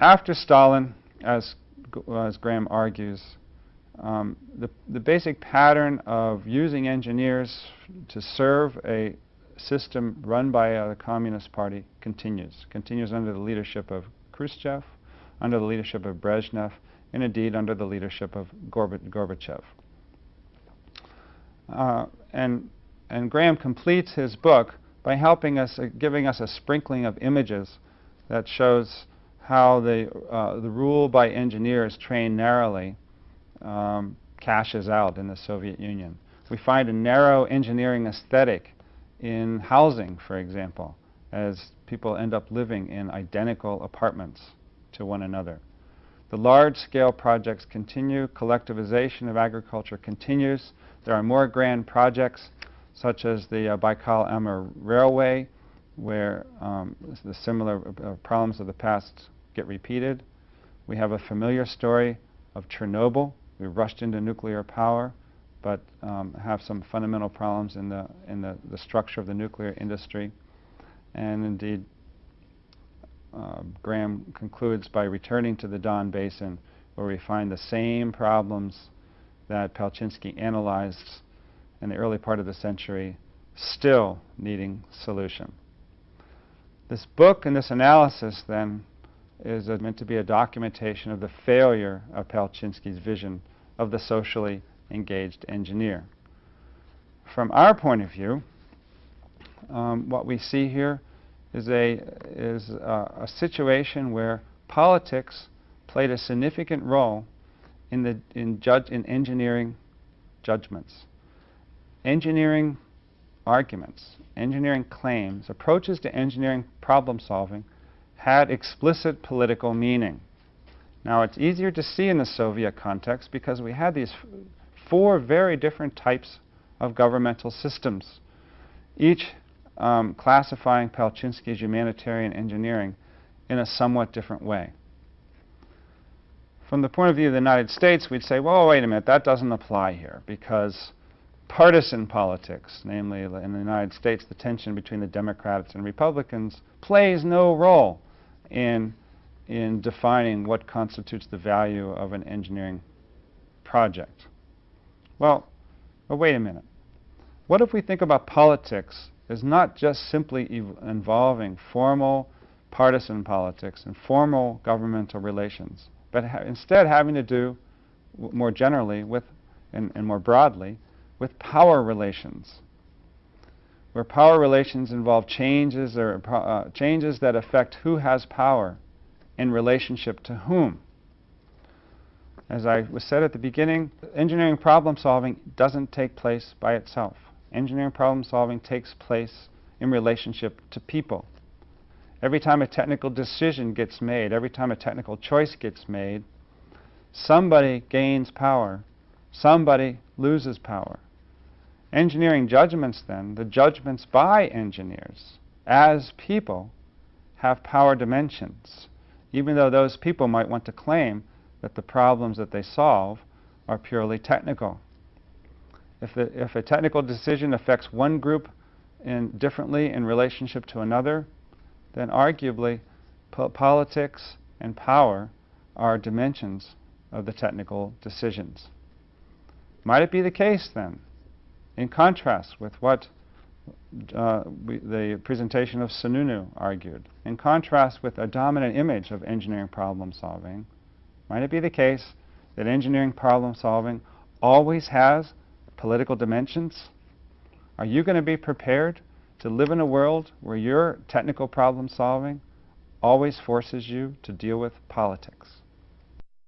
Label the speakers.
Speaker 1: After Stalin, as Graham argues, the basic pattern of using engineers to serve a system run by the Communist Party continues under the leadership of Khrushchev, under the leadership of Brezhnev, and indeed under the leadership of Gorbachev. And Graham completes his book by helping us, giving us a sprinkling of images that shows how the rule by engineers trained narrowly cashes out in the Soviet Union. We find a narrow engineering aesthetic in housing, for example, as people end up living in identical apartments to one another. The large-scale projects continue. Collectivization of agriculture continues. There are more grand projects, such as the Baikal-Amur Railway, where the similar problems of the past get repeated. We have a familiar story of Chernobyl. We rushed into nuclear power, but have some fundamental problems in the structure of the nuclear industry. And indeed, Graham concludes by returning to the Don Basin, where we find the same problems that Palchinski analyzed in the early part of the century, still needing solution. This book and this analysis, then, is meant to be a documentation of the failure of Palchinski's vision of the socially engaged engineer. From our point of view, what we see here is a situation where politics played a significant role in engineering judgments. Engineering arguments, engineering claims, approaches to engineering problem solving had explicit political meaning. Now, it's easier to see in the Soviet context because we had these four very different types of governmental systems, each classifying Palchinski's humanitarian engineering in a somewhat different way. From the point of view of the United States, we'd say, well, wait a minute, that doesn't apply here, because partisan politics, namely in the United States, the tension between the Democrats and Republicans, plays no role in defining what constitutes the value of an engineering project. Well, wait a minute. What if we think about politics as not just simply involving formal partisan politics and formal governmental relations, but instead having to do more generally with, and more broadly, with power relations, where power relations involve changes that affect who has power in relationship to whom. As I said at the beginning, engineering problem solving doesn't take place by itself. Engineering problem solving takes place in relationship to people. Every time a technical decision gets made, every time a technical choice gets made, somebody gains power, somebody loses power. Engineering judgments, then, the judgments by engineers as people, have power dimensions, even though those people might want to claim that the problems that they solve are purely technical. If a technical decision affects one group differently in relationship to another, then arguably politics and power are dimensions of the technical decisions. Might it be the case, then, in contrast with what the presentation of Sununu argued, in contrast with a dominant image of engineering problem solving, might it be the case that engineering problem solving always has political dimensions? Are you going to be prepared to live in a world where your technical problem solving always forces you to deal with politics?